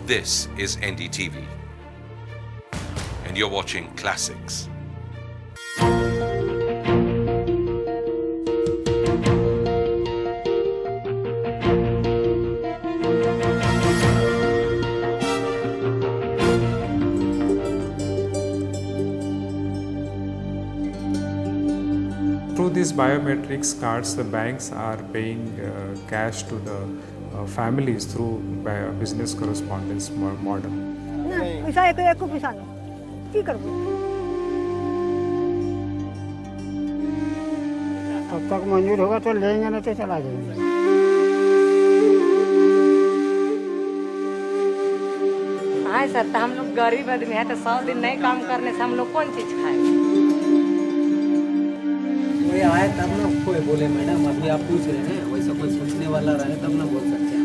This is NDTV, and you're watching Classics. Through these biometrics cards, the banks are paying cash to the families through business correspondence model. तब तक मंजूर होगा तो लेंगे नहीं तो चला जाएंगे। हाँ सर, तो हम लोग गरीब आदमी हैं तो 100 दिन नहीं काम करने से हम लोग कौन चीज खाएंगे? कोई आए तब ना कोई बोले मैडम अभी आप पूछ रहे हैं, वैसा कोई सोचने वाला रहे तब ना बोल सकते हैं।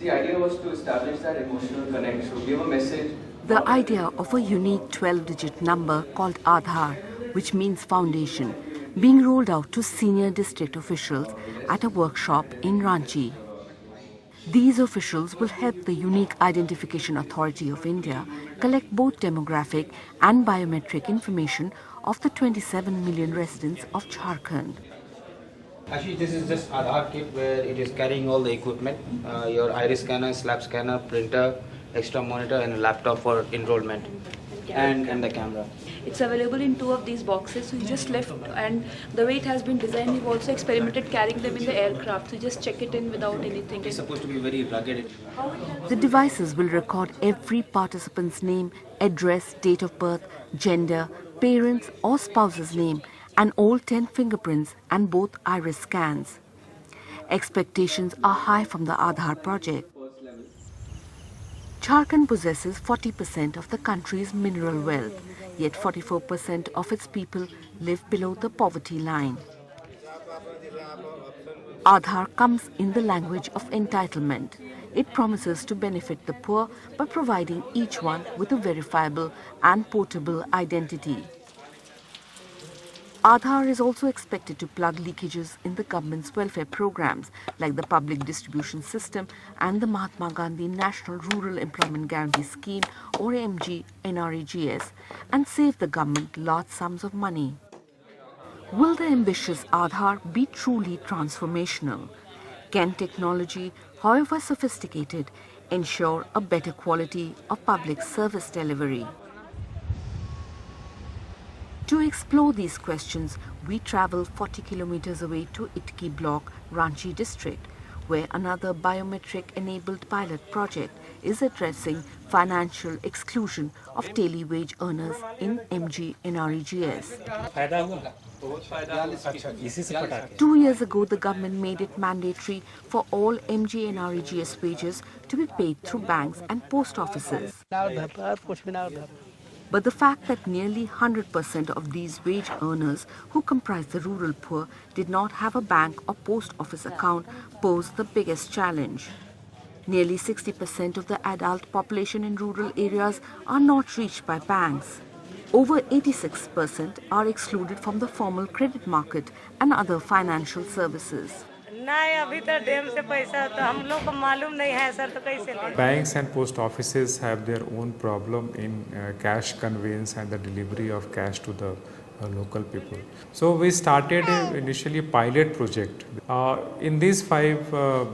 The idea was to establish that emotional connection, so give a message. The idea of a unique 12-digit number called Aadhar, which means foundation, being rolled out to senior district officials at a workshop in Ranchi. These officials will help the Unique Identification Authority of India collect both demographic and biometric information of the 27 million residents of Jharkhand. Actually, this is just Aadhar kit where it is carrying all the equipment, your iris scanner, slab scanner, printer, extra monitor and a laptop for enrollment and the camera. It's available in 2 of these boxes, so you just left, and the way it has been designed, we've also experimented carrying them in the aircraft, so you just check it in without anything. It's supposed to be very rugged. The devices will record every participant's name, address, date of birth, gender, parents or spouse's name, and all 10 fingerprints and both iris scans. Expectations are high from the Aadhar project. Jharkhand possesses 40% of the country's mineral wealth, yet 44% of its people live below the poverty line. Aadhar comes in the language of entitlement. It promises to benefit the poor by providing each one with a verifiable and portable identity. Aadhar is also expected to plug leakages in the government's welfare programs like the public distribution system and the Mahatma Gandhi National Rural Employment Guarantee Scheme or MGNREGS and save the government large sums of money. Will the ambitious Aadhar be truly transformational? Can technology, however sophisticated, ensure a better quality of public service delivery? To explore these questions, we travel 40 kilometers away to Itki block, Ranchi district, where another biometric-enabled pilot project is addressing financial exclusion of daily wage earners in MGNREGS. 2 years ago, the government made it mandatory for all MGNREGS wages to be paid through banks and post offices. But the fact that nearly 100% of these wage earners who comprise the rural poor did not have a bank or post office account posed the biggest challenge. Nearly 60% of the adult population in rural areas are not reached by banks. Over 86% are excluded from the formal credit market and other financial services. Banks and post offices have their own problem in cash conveyance and the delivery of cash to the local people. So we started initially a pilot project. In these 5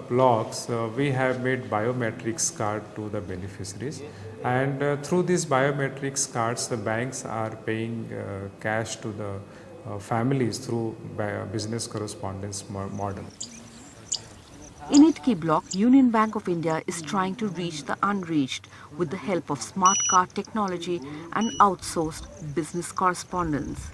blocks, we have made biometrics card to the beneficiaries, and through these biometrics cards, the banks are paying cash to the families through business correspondence model. In Itki block, Union Bank of India is trying to reach the unreached with the help of smart card technology and outsourced business correspondence.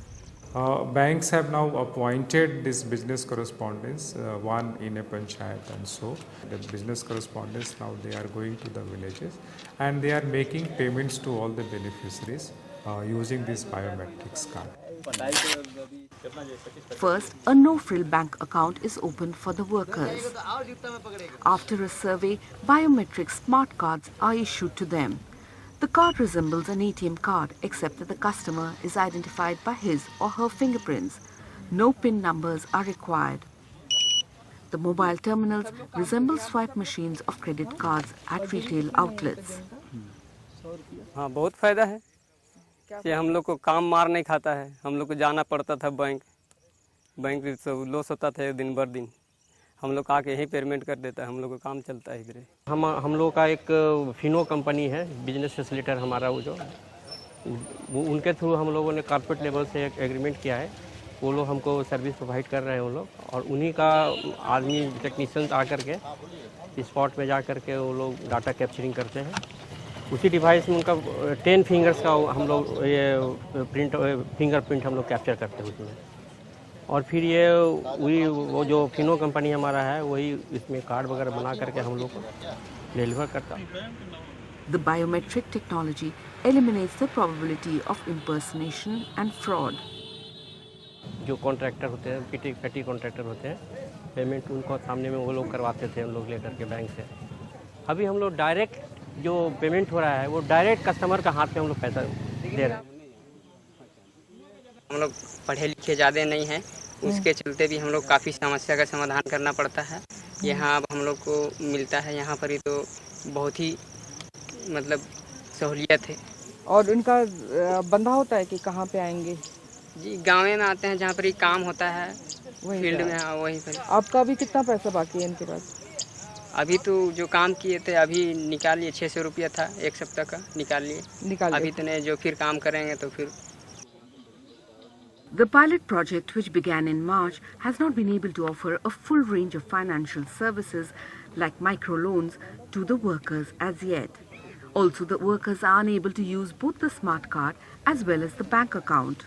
Banks have now appointed this business correspondents, one in a panchayat and so. The business correspondents now they are going to the villages and they are making payments to all the beneficiaries using this biometrics card. First, a no-frill bank account is opened for the workers. After a survey, biometric smart cards are issued to them. The card resembles an ATM card except that the customer is identified by his or her fingerprints. No PIN numbers are required. The mobile terminals resemble swipe machines of credit cards at retail outlets. हाँ, बहुत फायदा है कि हम लोग को काम मार नहीं खाता है। हम लोग को जाना पड़ता था बैंक सब लॉस होता था दिन भर दिन। हम लोग आके यहीं पेमेंट कर देता है, हम लोग का काम चलता है इधर। हम लोग का एक फिनो कंपनी है, बिजनेस फैसिलिटेटर हमारा वो उनके थ्रू हम लोगों ने कॉर्पोरेट लेवल से एक एग्रीमेंट किया है। वो लोग हमको सर्विस प्रोवाइड कर रहे हैं वो लोग, और उन्हीं का आदमी टेक्नीशियन आकर के स्पॉट में जा कर के वो लोग डाटा कैप्चरिंग करते हैं। उसी डिवाइस में उनका 10 फिंगर्स का हम लोग ये फिंगरप्रिंट हम लोग कैप्चर करते हैं उसमें, और फिर ये वो जो फिनो कंपनी हमारा है वही इसमें कार्ड वगैरह बना करके हम लोग को डिलीवर करता है। The biometric technology eliminates the probability of impersonation and fraud. जो कॉन्ट्रैक्टर होते हैं, पेटी कॉन्ट्रैक्टर होते हैं, पेमेंट उनको सामने में वो लोग करवाते थे हम लोग लेकर के बैंक से। अभी हम लोग डायरेक्ट जो पेमेंट हो रहा है वो डायरेक्ट कस्टमर का हाथ में हम लोग पैसा दे रहे हैं। हम लोग पढ़े लिखे ज़्यादा नहीं हैं, उसके चलते भी हम लोग काफ़ी समस्या का समाधान करना पड़ता है। यहाँ अब हम लोग को मिलता है यहाँ पर ही, तो बहुत ही मतलब सहूलियत है। और इनका बंधा होता है कि कहाँ पे आएंगे? जी, गाँव में आते हैं जहाँ पर ही काम होता है, फील्ड में। हाँ, वहीं पर। आपका अभी कितना पैसा बाकी है इनके पास? अभी तो जो काम किए थे अभी निकाल लिए, 600 रुपया था एक सप्ताह का, निकाल लिए। अभी तो नहीं, जो फिर काम करेंगे तो फिर। The pilot project, which began in March, has not been able to offer a full range of financial services like microloans to the workers as yet. Also, the workers are unable to use both the smart card as well as the bank account.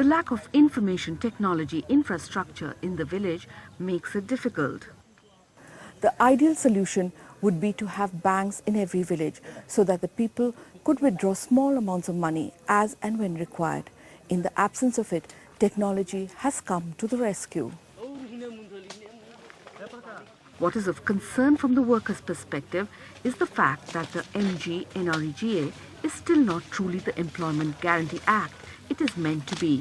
The lack of information technology infrastructure in the village makes it difficult. The ideal solution would be to have banks in every village so that the people could withdraw small amounts of money as and when required. In the absence of it, technology has come to the rescue. What is of concern from the workers' perspective is the fact that the NREGA is still not truly the Employment Guarantee Act it is meant to be.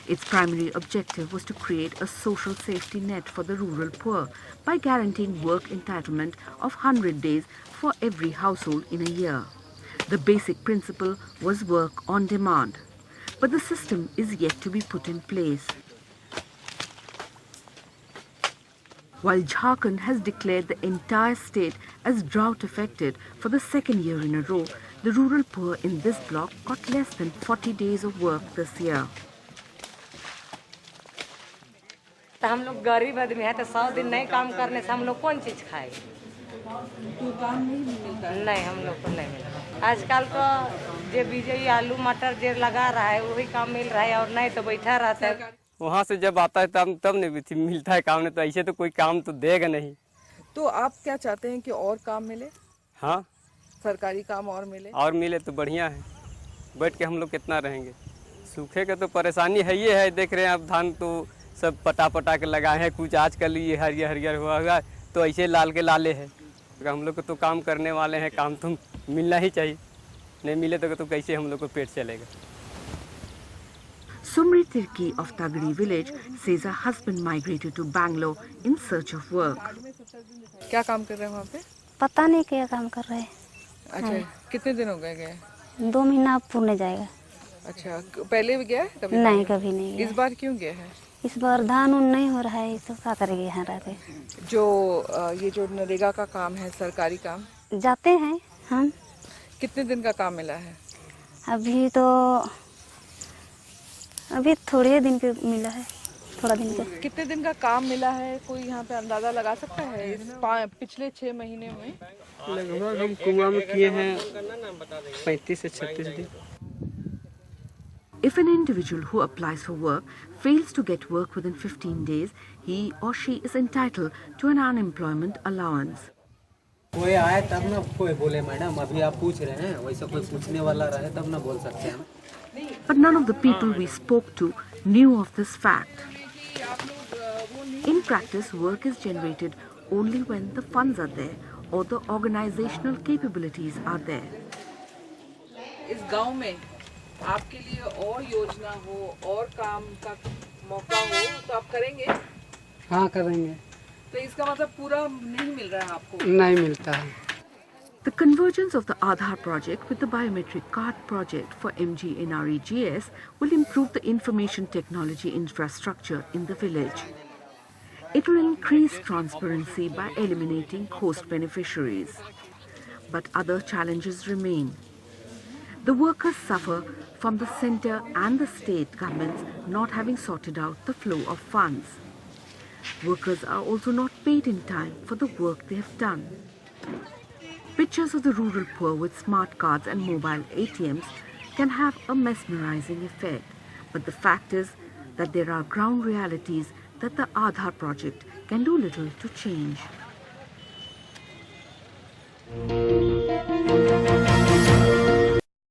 Its primary objective was to create a social safety net for the rural poor by guaranteeing work entitlement of 100 days for every household in a year. The basic principle was work on demand, but the system is yet to be put in place. While Jharkhand has declared the entire state as drought affected for the second year in a row, the rural poor in this block got less than 40 days of work this year. तो हम लोग गरीब आदमी है, तो 100 दिन नहीं काम करने से हम लोग कौन चीज़ खाए? तो काम नहीं मिलता? नहीं, हम लोग को नहीं मिलता। आजकल तो जो बीजे आलू मटर जो लगा रहा है वही काम मिल रहा है, और नहीं तो बैठा रहता है। वहाँ से जब आता है तब नहीं मिलता है काम, नहीं तो ऐसे तो कोई काम तो देगा नहीं। तो आप क्या चाहते हैं कि और काम मिले? हाँ, सरकारी काम और मिले? और मिले तो बढ़िया है। बैठ के हम लोग कितना रहेंगे? सूखे का तो परेशानी है, ये है। देख रहे हैं आप, धान तो सब पटा के लगाए हैं, कुछ आजकल ये हरियर हुआ तो ऐसे लाल के लाले है। हम लोग को तो काम करने वाले हैं, काम तो मिलना ही चाहिए। नहीं मिले तो कैसे हम लोग को पेट चलेगा? Sumri Tirki of Tagri village says her husband migrated to Bangalore in search of work. क्या काम कर रहे हैं वहाँ पे? पता नहीं क्या काम कर रहे हैं। अच्छा, कितने दिन हो गए? 2 महीना पूर्ण जाएगा। अच्छा, पहले भी गया है कभी? नहीं, कभी नहीं गया। इस बार क्यों गया है? इस बार धान नहीं हो रहा है, तो क्या करेंगे यहाँ रहते। ये जो नरेगा का काम है, सरकारी काम, जाते हैं हम। कितने दिन का काम मिला है? अभी थोड़े दिन के मिला है, थोड़ा दिन का। कितने दिन का काम मिला है, कोई यहाँ पे अंदाजा लगा सकता है? इस पिछले 6 महीने में लगभग हम कुआं में किए हैं 35 से 36 दिन। If an individual who applies for work fails to get work within 15 days, he or she is entitled to an unemployment allowance. कोई आए तब ना कोई बोले मैडम अभी आप पूछ रहे हैं, वैसा कोई पूछने वाला रहे तब ना बोल सकते हैं। But none of the people we spoke to knew of this fact. In practice, work is generated only when the funds are there or the organizational capabilities are there. इस गांव में आपके लिए और योजना हो और काम का मौका हो तो आप करेंगे? हाँ करेंगे। तो इसका मतलब पूरा नहीं मिल रहा है आपको? नहीं मिलता है। The convergence of the Aadhar project with the biometric card project for MGNREGS will improve the information technology infrastructure in the village. It will increase transparency by eliminating host beneficiaries. But other challenges remain. The workers suffer from the centre and the state governments not having sorted out the flow of funds. Workers are also not paid in time for the work they have done. Pictures of the rural poor with smart cards and mobile ATMs can have a mesmerizing effect, but the fact is that there are ground realities that the Aadhar project can do little to change.